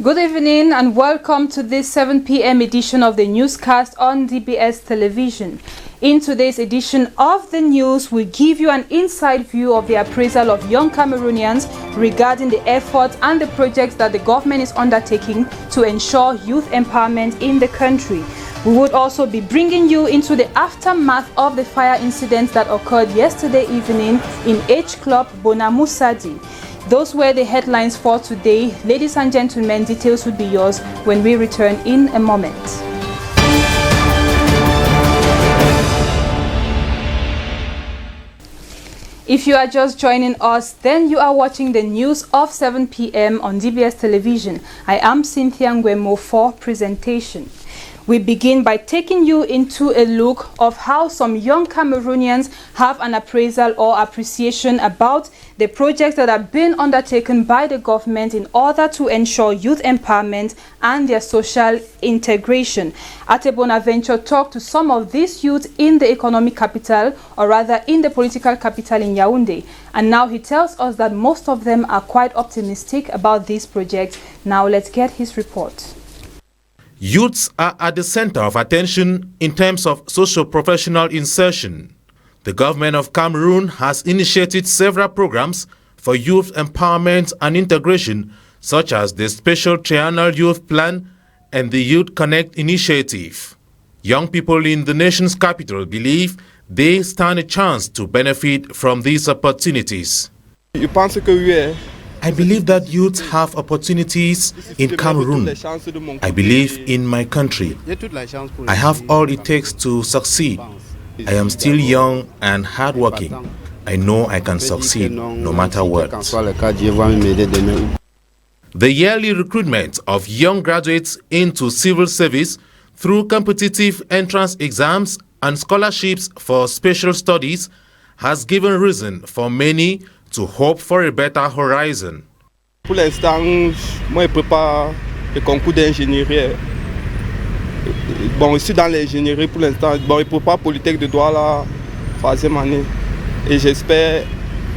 Good evening and welcome to this 7 p.m. edition of the newscast on DBS television. In today's edition of the news, we give you an inside view of the appraisal of young Cameroonians regarding the efforts and the projects that the government is undertaking to ensure youth empowerment in the country. We would also be bringing you into the aftermath of the fire incident that occurred yesterday evening in H Club Bonamoussadi. Those were the headlines for today. Ladies and gentlemen, details will be yours when we return in a moment. If you are just joining us, then you are watching the news of 7 p.m. on DBS television. I am Cynthia Ngwemo for presentation. We begin by taking you into a look of how some young Cameroonians have an appraisal or appreciation about the projects that have been undertaken by the government in order to ensure youth empowerment and their social integration. Ate Bonaventure talked to some of these youth in the economic capital, or rather in the political capital in Yaoundé. And now he tells us that most of them are quite optimistic about these projects. Now let's get his report. Youths are at the center of attention in terms of socio-professional insertion. The government of Cameroon has initiated several programs for youth empowerment and integration, such as the Special Triennial Youth Plan and the Youth Connect initiative. Young people in the nation's capital believe they stand a chance to benefit from these opportunities. I believe that youth have opportunities in Cameroon. I believe in my country. I have all it takes to succeed. I am still young and hardworking. I know I can succeed no matter what. The yearly recruitment of young graduates into civil service through competitive entrance exams and scholarships for special studies has given reason for many to hope for a better horizon. Pour l'instant, moi je prépare le concours d'ingénierie. Bon, ici dans l'ingénierie pour l'instant, bon, je prépare Polytech de Douala, 3e année. Et j'espère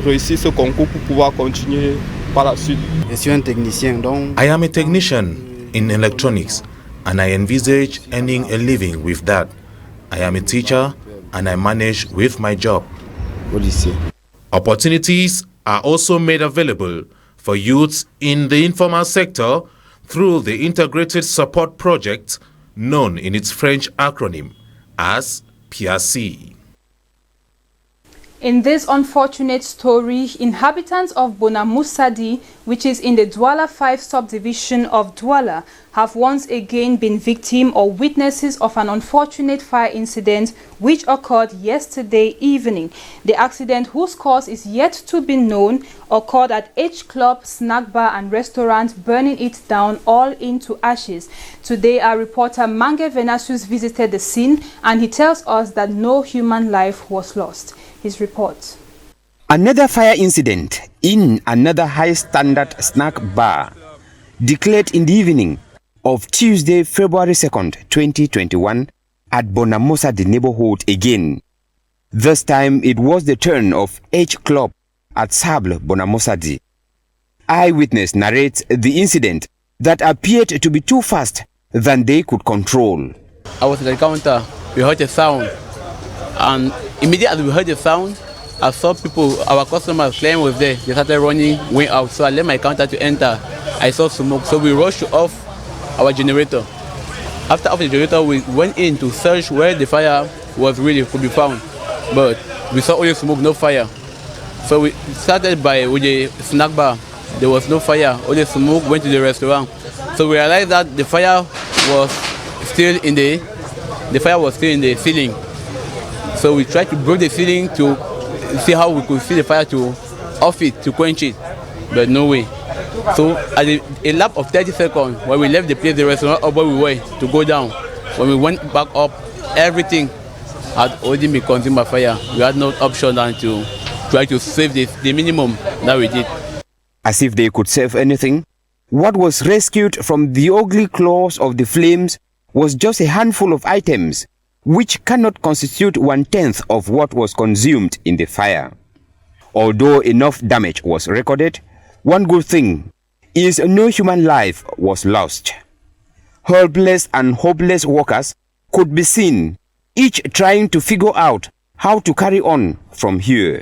réussir ce concours pour pouvoir continuer par la suite. Je suis un technicien, donc. I am a technician in electronics and I envisage earning a living with that. I am a teacher and I manage with my job. Opportunities are also made available for youths in the informal sector through the Integrated Support Project, known in its French acronym as PRC. In this unfortunate story, inhabitants of Bonamoussadi, which is in the Douala 5 subdivision of Douala, have once again been victim or witnesses of an unfortunate fire incident which occurred yesterday evening. The accident, whose cause is yet to be known, occurred at H Club, snack bar and restaurant, burning it down all into ashes. Today, our reporter Mange Venasius visited the scene and he tells us that no human life was lost. His report. Another fire incident in another high-standard snack bar declared in the evening of Tuesday, February 2nd, 2021 at Bonamoussadi neighborhood again. This time it was the turn of H Club at Sable, Bonamoussadi. Eyewitness narrates the incident that appeared to be too fast than they could control. I was at the counter, we heard a sound, and immediately we heard the sound, I saw people, our customers playing with there. They started running, went out. So I left my counter to enter. I saw smoke, so we rushed off our generator. After off the generator, we went in to search where the fire was really could be found. But we saw only smoke, no fire. So we started with the snack bar. There was no fire, only smoke. Went to the restaurant. So we realized that the fire was still in the ceiling. So we tried to break the ceiling to see how we could see the fire to off it, to quench it, but no way. So at a lap of 30 seconds, when we left the place, the restaurant up where we were to go down, when we went back up, everything had already been consumed by fire. We had no option than to try to save the minimum that we did. As if they could save anything, what was rescued from the ugly claws of the flames was just a handful of items, which cannot constitute 1/10 of what was consumed in the fire. Although enough damage was recorded, one good thing is no human life was lost. Helpless and hopeless workers could be seen, each trying to figure out how to carry on from here.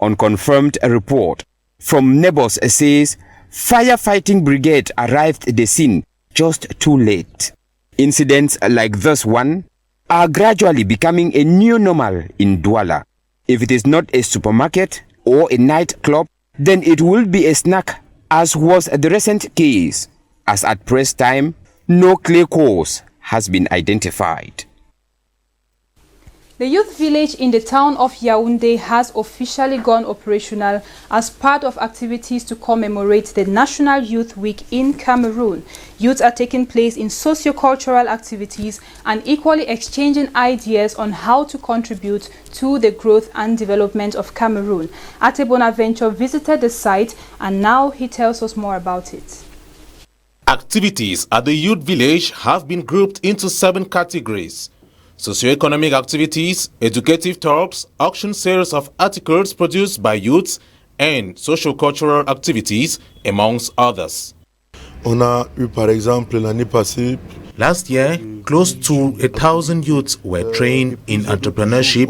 Unconfirmed report from neighbors says firefighting brigade arrived at the scene just too late. Incidents like this one are gradually becoming a new normal in Douala. If it is not a supermarket or a nightclub, then it will be a snack, as was the recent case, as at press time, no clear cause has been identified. The youth village in the town of Yaoundé has officially gone operational as part of activities to commemorate the National Youth Week in Cameroon. Youths are taking place in socio-cultural activities and equally exchanging ideas on how to contribute to the growth and development of Cameroon. Ate Bonaventure visited the site and now he tells us more about it. Activities at the youth village have been grouped into 7 categories: socioeconomic activities, educative talks, auction sales of articles produced by youths, and social-cultural activities, amongst others. On a eu par exemple l'année passée. Last year, close to 1,000 youths were trained in entrepreneurship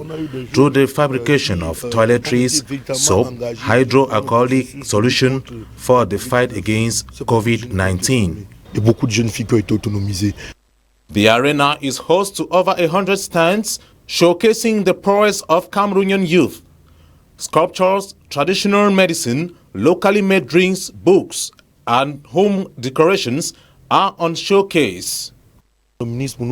through the fabrication of toiletries, soap, hydroalcoholic solution for the fight against COVID-19. Et beaucoup de jeunes filles qui ont été autonomisées. The arena is host to over 100 stands showcasing the prowess of Cameroonian youth. Sculptures, traditional medicine, locally made drinks, books, and home decorations are on showcase. Minister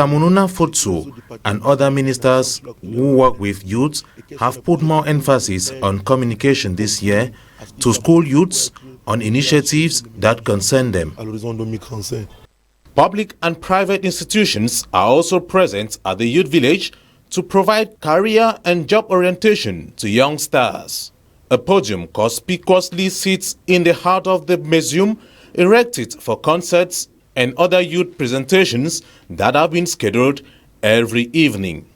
Mununa Futsu and other ministers who work with youths have put more emphasis on communication this year to school youths on initiatives that concern them. Public and private institutions are also present at the youth village to provide career and job orientation to youngsters. A podium conspicuously sits in the heart of the museum, erected for concerts and other youth presentations that have been scheduled every evening.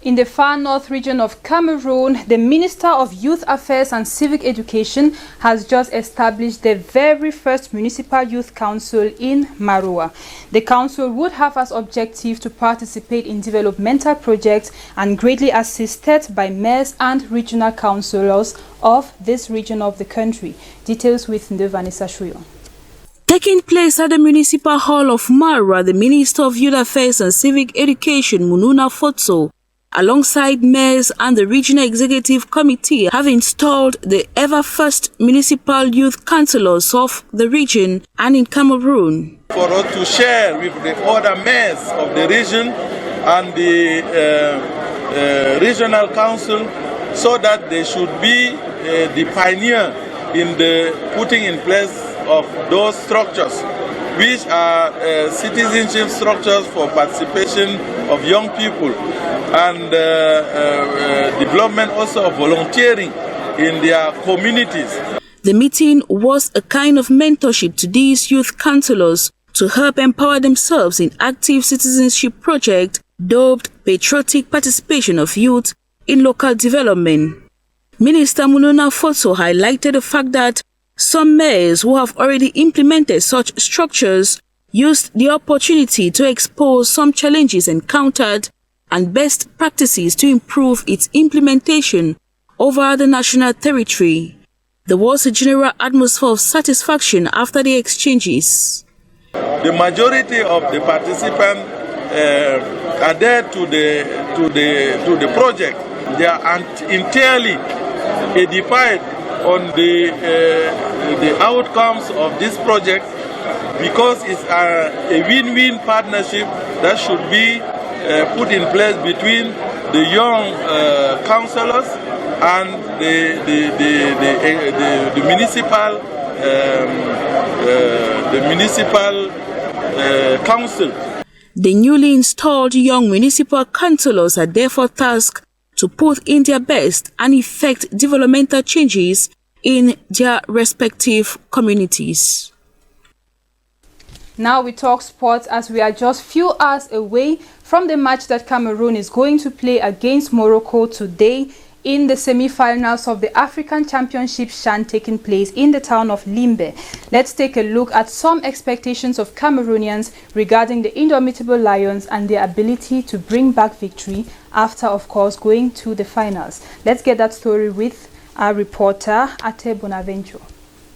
In the far north region of Cameroon, the Minister of Youth Affairs and Civic Education has just established the very first Municipal Youth Council in Maroua. The council would have as objective to participate in developmental projects and greatly assisted by mayors and regional councillors of this region of the country. Details with Vanessa Shuyo. Taking place at the Municipal Hall of Maroua, the Minister of Youth Affairs and Civic Education, Mununa Futsu, alongside mayors and the Regional Executive Committee, have installed the ever-first municipal youth councillors of the region and in Cameroon. For us to share with the other mayors of the region and the regional council, so that they should be the pioneer in the putting in place of those structures, which are citizenship structures for participation of young people and development also of volunteering in their communities. The meeting was a kind of mentorship to these youth councillors to help empower themselves in active citizenship project dubbed Patriotic Participation of Youth in Local Development. Minister Mununa Futsu highlighted the fact that some mayors who have already implemented such structures used the opportunity to expose some challenges encountered and best practices to improve its implementation over the national territory. There was a general atmosphere of satisfaction after the exchanges. The majority of the participants adhered to the project. They are entirely edified on the outcomes of this project, because it's a win-win partnership that should be put in place between the young councillors and the municipal council. The newly installed young municipal councillors are therefore tasked to put in their best and effect developmental changes in their respective communities. Now we talk sports, as we are just few hours away from the match that Cameroon is going to play against Morocco today in the semi-finals of the African Championship CHAN taking place in the town of Limbe. Let's take a look at some expectations of Cameroonians regarding the Indomitable Lions and their ability to bring back victory after, of course, going to the finals. Let's get that story with our reporter, Ate Bonaventure.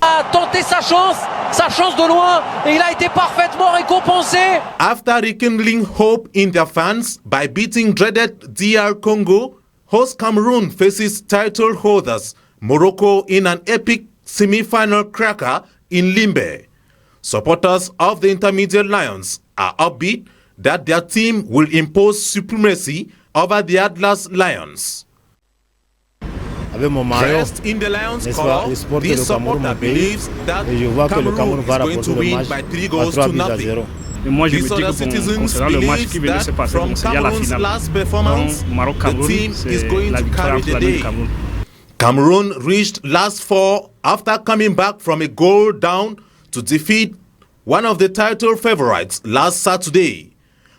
A tenté sa chance de loin, et il a été parfaitement récompensé. After rekindling hope in their fans by beating dreaded DR Congo, host Cameroon faces title holders Morocco in an epic semi-final cracker in Limbe. Supporters of the Intermediate Lions are upbeat that their team will impose supremacy over the Atlas Lions. Dressed in the Lions color, this supporter believes that Cameroon is going to win by 3 goals to nothing. These other citizens believe that from Cameroon's last performance, the team is going to carry the day. Cameroon reached last 4 after coming back from a goal down to defeat one of the title favorites last Saturday,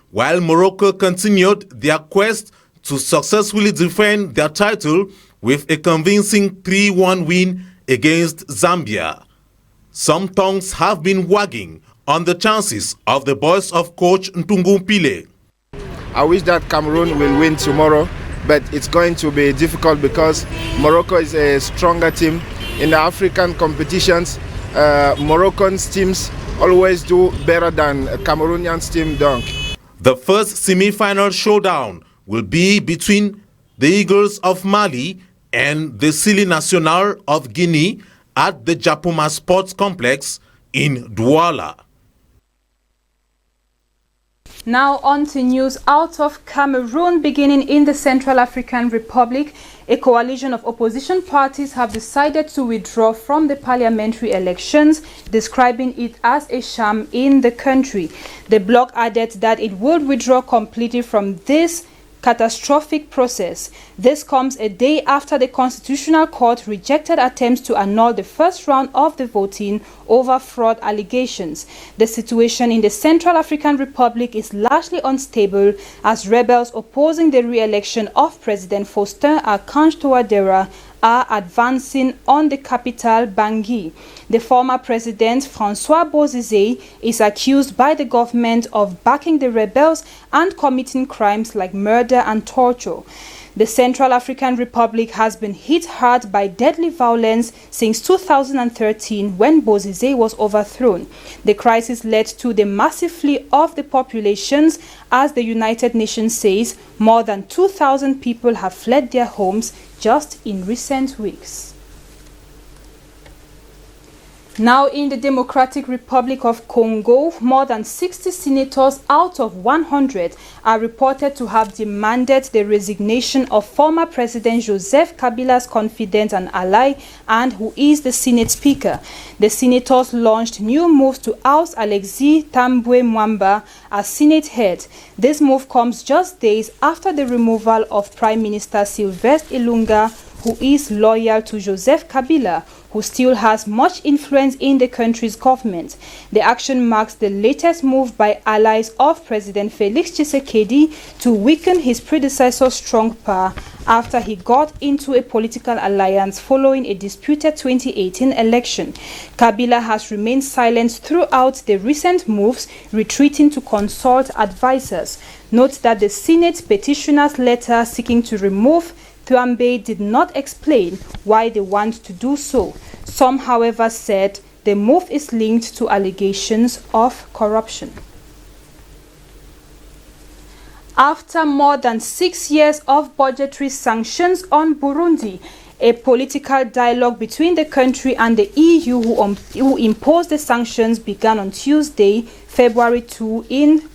while Morocco continued their quest to successfully defend their title with a convincing 3-1 win against Zambia. Some tongues have been wagging on the chances of the boys of coach Ntungumpile. I wish that Cameroon will win tomorrow, but it's going to be difficult because Morocco is a stronger team. In the African competitions, Moroccan teams always do better than Cameroonian team don't. The first semi-final showdown will be between the Eagles of Mali and the Sili National of Guinea at the Japoma Sports Complex in Douala. Now on to news out of Cameroon. Beginning in the Central African Republic, a coalition of opposition parties have decided to withdraw from the parliamentary elections, describing it as a sham in the country. The bloc added that it would withdraw completely from this catastrophic process. This comes a day after the Constitutional Court rejected attempts to annul the first round of the voting over fraud allegations. The situation in the Central African Republic is largely unstable as rebels opposing the re-election of President Faustin Archange Touadéra are advancing on the capital, Bangui. The former president, François Bozizé, is accused by the government of backing the rebels and committing crimes like murder and torture. The Central African Republic has been hit hard by deadly violence since 2013 when Bozizé was overthrown. The crisis led to the massive flee of the populations. As the United Nations says, more than 2,000 people have fled their homes just in recent weeks. Now in the Democratic Republic of Congo, more than 60 senators out of 100 are reported to have demanded the resignation of former President Joseph Kabila's confidant and ally, and who is the Senate Speaker. The senators launched new moves to oust Alexis Tambwe Mwamba as Senate head. This move comes just days after the removal of Prime Minister Sylvestre Ilunga, who is loyal to Joseph Kabila, who still has much influence in the country's government. The action marks the latest move by allies of President Felix Tshisekedi to weaken his predecessor's strong power after he got into a political alliance following a disputed 2018 election. Kabila has remained silent throughout the recent moves, retreating to consult advisors. Note that the Senate petitioner's letter seeking to remove Twambe did not explain why they want to do so. Some, however, said the move is linked to allegations of corruption. After more than 6 years of budgetary sanctions on Burundi, a political dialogue between the country and the EU who imposed the sanctions began on Tuesday, February 2 in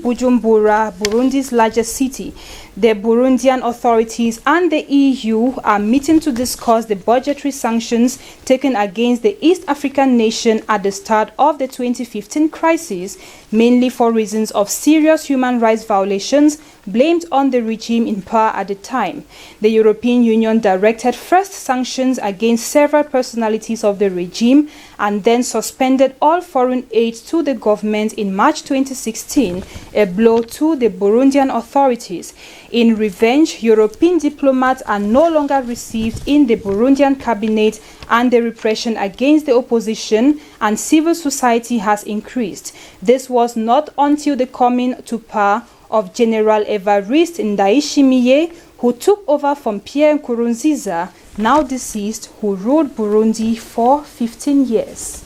Bujumbura, Burundi's largest city. The Burundian authorities and the EU are meeting to discuss the budgetary sanctions taken against the East African nation at the start of the 2015 crisis, mainly for reasons of serious human rights violations blamed on the regime in power at the time. The European Union directed first sanctions against several personalities of the regime and then suspended all foreign aid to the government in March 2016, a blow to the Burundian authorities. In revenge, European diplomats are no longer received in the Burundian cabinet, and the repression against the opposition and civil society has increased. This was not until the coming to power of General Evariste Ndayishimiye, who took over from Pierre Nkurunziza, now deceased, who ruled Burundi for 15 years.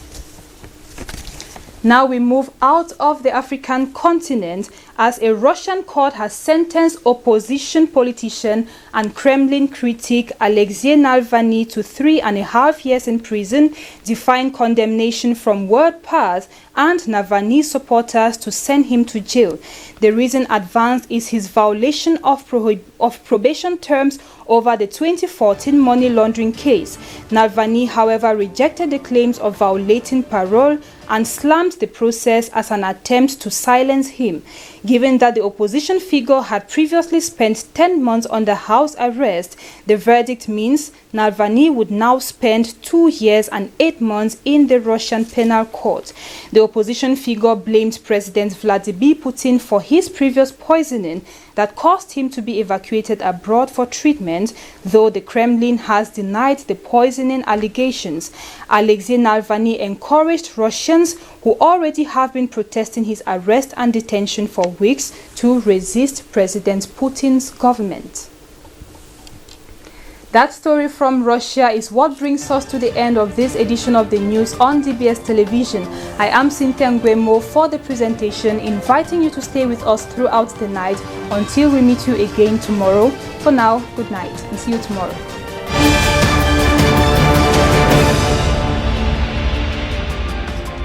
Now we move out of the African continent as a Russian court has sentenced opposition politician and Kremlin critic Alexei Navalny to 3.5 years in prison, defying condemnation from world powers and Navalny supporters to send him to jail. The reason advanced is his violation of probation terms over the 2014 money laundering case. Navalny, however, rejected the claims of violating parole and slammed the process as an attempt to silence him. Given that the opposition figure had previously spent 10 months under house arrest, the verdict means Navalny would now spend 2 years and 8 months in the Russian penal court. The opposition figure blamed President Vladimir Putin for his previous poisoning that caused him to be evacuated abroad for treatment, though the Kremlin has denied the poisoning allegations. Alexei Navalny encouraged Russians who already have been protesting his arrest and detention for weeks to resist President Putin's government. That story from Russia is what brings us to the end of this edition of the news on DBS Television. I am Cynthia Nguemo for the presentation, inviting you to stay with us throughout the night until we meet you again tomorrow. For now, good night and see you tomorrow.